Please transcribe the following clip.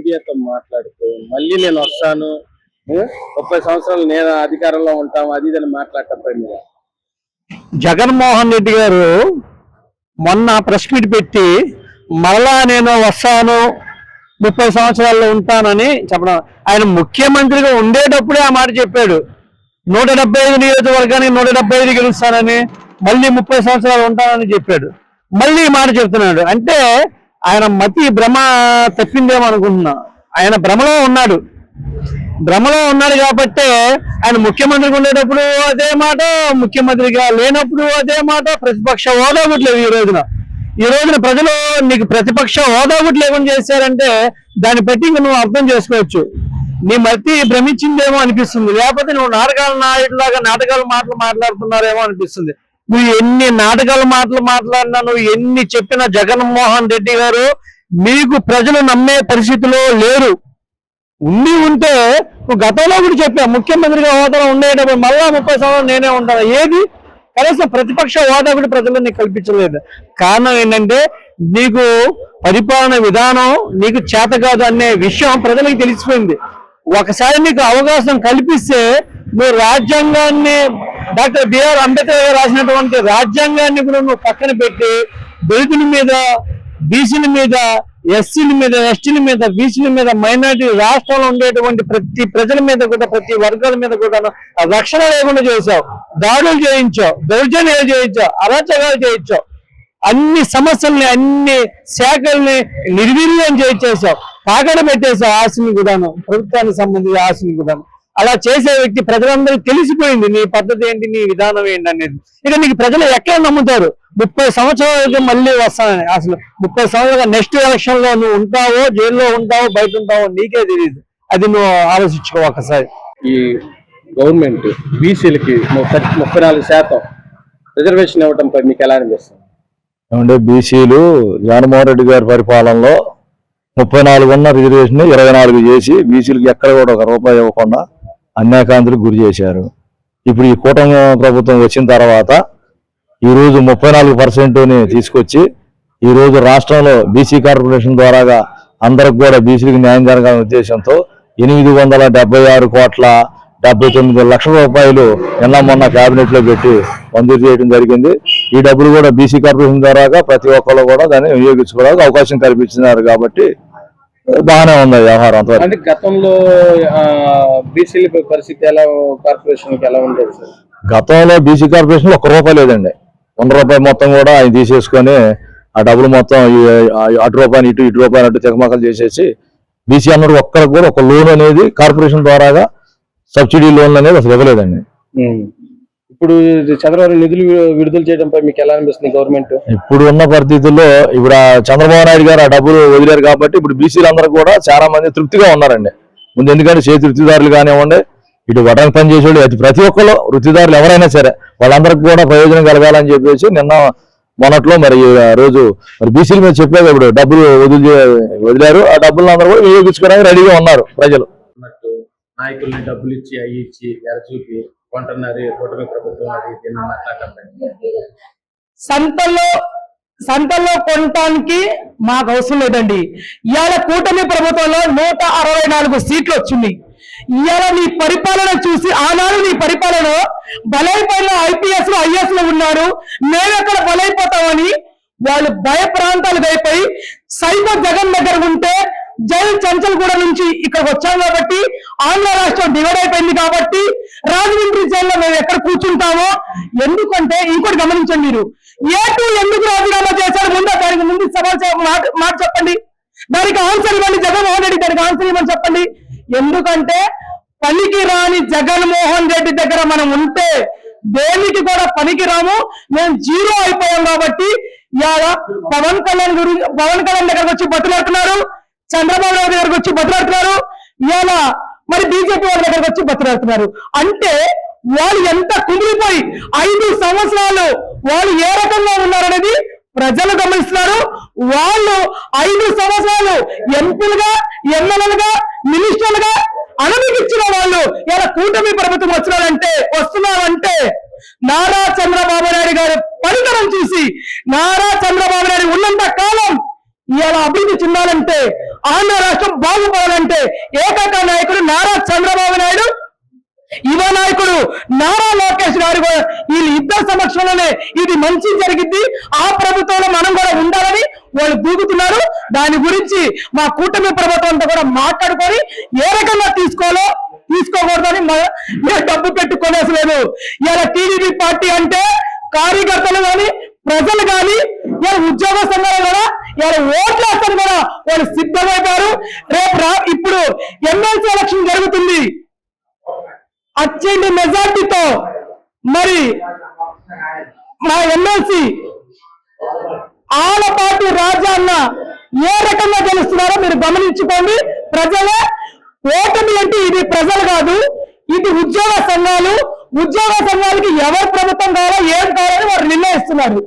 మీడియాతో మాట్లాడుతూ మళ్ళీ నేను వస్తాను 30 సంవత్సరాలు నేను అధికారంలో ఉంటాం అది ఇదని మాట్లాడటంపై మీరు జగన్మోహన్ రెడ్డి గారు మొన్న ప్రెస్ మీట్ పెట్టి మరలా నేను వస్తాను 30 సంవత్సరాల్లో ఉంటానని చెప్పడం, ఆయన ముఖ్యమంత్రిగా ఉండేటప్పుడే ఆ మాట చెప్పాడు. 175 నియోజకవర్గానికి 175 గెలుస్తానని, మళ్ళీ 30 సంవత్సరాలు ఉంటానని చెప్పాడు. మళ్ళీ ఈ మాట చెప్తున్నాడు. అంటే ఆయన మతి భ్రమ తప్పిందేమో అనుకుంటున్నా. ఆయన భ్రమలో ఉన్నాడు కాబట్టి ఆయన ముఖ్యమంత్రిగా ఉండేటప్పుడు అదే మాట, ముఖ్యమంత్రిగా లేనప్పుడు అదే మాట. ప్రతిపక్ష హోదా కూడా లేవు ఈ రోజున ప్రజలు నీకు ప్రతిపక్ష హోదా కూడా లేకుండా చేశారంటే దాన్ని బట్టి ఇంకా నువ్వు అర్థం చేసుకోవచ్చు. నీ మతి భ్రమించిందేమో అనిపిస్తుంది, లేకపోతే నువ్వు నాటకాలు మాటలు మాట్లాడుతున్నారేమో అనిపిస్తుంది. నువ్వు ఎన్ని మాటలు మాట్లాడినా, నువ్వు ఎన్ని చెప్పినా జగన్మోహన్ రెడ్డి గారు మీకు ప్రజలు నమ్మే పరిస్థితిలో లేరు. ఉంటే నువ్వు గతంలో కూడా చెప్పా, ముఖ్యమంత్రిగా హోదాలో ఉండేటప్పుడు మళ్ళా 30 సంవత్సరాలు నేనే ఉంటాను. ఏది కనీసం ప్రతిపక్ష హోదా కూడా ప్రజలు నీకు కల్పించలేదు. కారణం ఏంటంటే నీకు పరిపాలన విధానం నీకు చేత కాదు అనే విషయం ప్రజలకు తెలిసిపోయింది. ఒకసారి నీకు అవకాశం కల్పిస్తే నువ్వు రాజ్యాంగాన్ని, డాక్టర్ బిఆర్ అంబేద్కర్ గారు రాసినటువంటి రాజ్యాంగాన్ని కూడా నువ్వు పక్కన పెట్టి దళితుల మీద, బీసీల మీద, ఎస్సీల మీద, ఎస్టీల మీద, బీసీల మీద, మైనారిటీ రాష్ట్రంలో ఉండేటువంటి ప్రతి ప్రజల మీద కూడా, ప్రతి వర్గాల మీద కూడా రక్షణ లేకుండా చేశావు. దాడులు చేయించావు, దౌర్జన్యాలు చేయించావు, అరాచకాలు చేయించావు. అన్ని సమస్యల్ని, అన్ని శాఖల్ని నిర్వీర్యం చేయించేసావు, తాకడ పెట్టేసావు. ఆశని కూడాను, ప్రభుత్వానికి సంబంధించిన ఆశని కూడాను. అలా చేసే వ్యక్తి ప్రజలందరికీ తెలిసిపోయింది నీ పద్ధతి ఏంటి, నీ విధానం ఏంటి అనేది. ఇక నీకు ప్రజలు ఎక్కడ నమ్ముతారు? 30 సంవత్సరాలకి మళ్ళీ వస్తానని. అసలు 30 సంవత్సరాలు నెక్స్ట్ ఎలక్షన్ లో నువ్వు ఉంటావో, జైల్లో ఉంటావో, బయట ఉంటావో నీకే తెలియదు. అది నువ్వు ఆలోచించుకో ఒకసారి. ఈ గవర్నమెంట్ బీసీలకి 34% రిజర్వేషన్ ఇవ్వడంపై మీకు ఎలా అనిపిస్తుంది? ఏమంటే బీసీలు జగన్మోహన్ రెడ్డి గారి పరిపాలనలో 34 ఉన్న రిజర్వేషన్ 24 చేసి బీసీలకు ఎక్కడ కూడా ₹1 ఇవ్వకుండా అన్యాయకాంతులకు గురి చేశారు. ఇప్పుడు ఈ కూటమి ప్రభుత్వం వచ్చిన తర్వాత ఈరోజు 34%ని తీసుకొచ్చి ఈరోజు రాష్ట్రంలో బీసీ కార్పొరేషన్ ద్వారాగా అందరికి కూడా బీసీలకు న్యాయం జరగాలనే ఉద్దేశంతో 876,79 లక్షల రూపాయలు నిన్న మొన్న కేబినెట్ లో పెట్టి మంజూరు చేయడం జరిగింది. ఈ డబ్బులు కూడా బీసీ కార్పొరేషన్ ద్వారాగా ప్రతి ఒక్కరు కూడా దాన్ని వినియోగించుకోవడానికి అవకాశం కల్పించినారు. కాబట్టి బాగానే ఉంది వ్యవహారం. అంటే గతంలో బీసీల పరిస్థితి ఎలా, కార్పొరేషన్ ఎలా ఉండేది సార్? గతంలో బీసీ కార్పొరేషన్ ₹1 లేదండి. ₹100 మొత్తం కూడా ఆయన తీసేసుకొని ఆ డబ్బులు మొత్తం అటు రూపాయలు ఇటు రూపాయలు అటు తెగమకలు చేసేసి బీసీ అన్నది ఒక్కరికి కూడా ఒక లోన్ అనేది కార్పొరేషన్ ద్వారాగా సబ్సిడీ లోన్లు అనేది అసలు ఇవ్వలేదండి. ఇప్పుడు చంద్రబాబు నిధులు విడుదల చేయడంపై మీకు ఎలా అనిపిస్తుంది గవర్నమెంట్? ఇప్పుడు ఉన్న పరిస్థితుల్లో ఇప్పుడు చంద్రబాబు నాయుడు గారు ఆ డబ్బులు వదిలేరు కాబట్టి ఇప్పుడు బీసీలు అందరూ కూడా చాలా మంది తృప్తిగా ఉన్నారండి. ముందు ఎందుకంటే చేతి వృత్తిదారులు కానివ్వండి, ఇటు వడ్రంగి పని చేసేవాళ్ళు, ప్రతి ఒక్కరు వృత్తిదారులు ఎవరైనా సరే వాళ్ళందరికీ కూడా ప్రయోజనం కలగాలని చెప్పేసి నిన్న మొన్నట్లో మరి రోజు మరి బీసీల మీద చెప్పేది ఇప్పుడు డబ్బులు వదిలేరు. ఆ డబ్బులు అందరూ కూడా వినియోగించుకోవడానికి రెడీగా ఉన్నారు ప్రజలు. నాయకుల్ని డబ్బులు ఇచ్చి అవి ఇచ్చి ఎరచూపి కొంటున్నారు కూటమి ప్రభుత్వం. అది దీన్ని మాట్లాడటం సంతల్లో కొనటానికి మాకు అవసరం లేదండి. ఇవాళ కూటమి ప్రభుత్వంలో 164 సీట్లు వచ్చింది. ఇవాళ నీ పరిపాలన చూసి ఆనాడు నీ పరిపాలన బలైపోయిన IPS లో IAS లో ఉన్నారు, మేమెక్కడ బలైపోతామని వాళ్ళు భయ ప్రాంతాలకు అయిపోయి సైకో జగన్ దగ్గర ఉంటే జైలు చంచల్గూడ నుంచి ఇక్కడికి వచ్చాం కాబట్టి ఆంధ్ర రాష్ట్రం డివైడ్ అయిపోయింది కాబట్టి రాజమండ్రి జైల్లో మేము ఎక్కడ కూర్చుంటామో. ఎందుకంటే ఇంకోటి గమనించండి, మీరు A2 ఎందుకు రాజీనామా చేశారు? దానికి ముందు సమాచారం మాట చెప్పండి, దానికి ఆన్సర్ ఇవ్వండి. జగన్మోహన్ రెడ్డి దానికి ఆన్సర్ ఇవ్వమని చెప్పండి. ఎందుకంటే పనికి రాని జగన్మోహన్ రెడ్డి దగ్గర మనం ఉంటే దేనికి కూడా పనికి రాము, మేము జీరో అయిపోయాం. కాబట్టి ఇవాళ పవన్ కళ్యాణ్ దగ్గరకు వచ్చి బతులాడుతున్నారు, చంద్రబాబు నాయుడు దగ్గరకు వచ్చి బతులాడుతున్నారు, ఇవాళ మరి బీజేపీ వాళ్ళ దగ్గరకు వచ్చి బతులాడుతున్నారు. అంటే వాళ్ళు ఎంత కుమిలిపోయి 5 సంవత్సరాలు వాళ్ళు ఏ రకంగా ఉన్నారనేది ప్రజలు గమనిస్తున్నారు. వాళ్ళు 5 సంవత్సరాలు ఎంపీలుగా, ఎమ్మెల్యేలుగా, మినిస్టర్లుగా అనుమతించిన వాళ్ళు ఇలా కూటమి ప్రభుత్వం వస్తున్నారంటే నారా చంద్రబాబు నాయుడు గారి పనితనం చూసి, నారా చంద్రబాబు నాయుడు ఉన్నంత కాలం ఇలా అభివృద్ధి చెందాలంటే ఆంధ్ర రాష్ట్రం బాగుపడాలంటే ఏకైక నాయకుడు నారా చంద్రబాబు నాయుడు, యువ నాయకుడు నారా లోకేష్ గారు కూడా ఈ ఇద్దరు సమక్షంలోనే ఇది మంచి జరిగింది, ఆ ప్రభుత్వంలో మనం కూడా ఉండాలని వాళ్ళు దూకుతున్నారు. దాని గురించి మా కూటమి ప్రభుత్వం అంతా కూడా మాట్లాడుకొని ఏ రకంగా తీసుకోకూడదని మేము డబ్బు పెట్టుకోలేదు. ఇలా టీడీపీ పార్టీ అంటే కార్యకర్తలు కానీ ప్రజలు కానీ ఇలా ఉద్యోగ సంఘాలు కూడా ఇలా ఓట్లేస్తారు కూడా వాళ్ళు సిద్ధమైపోయారు. రేపు ఇప్పుడు ఎమ్మెల్సీ ఎలక్షన్ జరుగుతుంది, అత్యంత మెజార్టీతో మరి మా ఎమ్మెల్సీ ఆలపాటి రాజా అన్న ఏ రకంగా గెలుస్తున్నారో మీరు గమనించుకోండి. ప్రజలే ఓటమి అంటే ఇది ప్రజలు కాదు, ఇది ఉద్యోగ సంఘాలు. ఉద్యోగ సంఘాలకి ఎవరు ప్రభుత్వం కావాలో ఏం కావాలని వారు నిర్ణయిస్తున్నారు.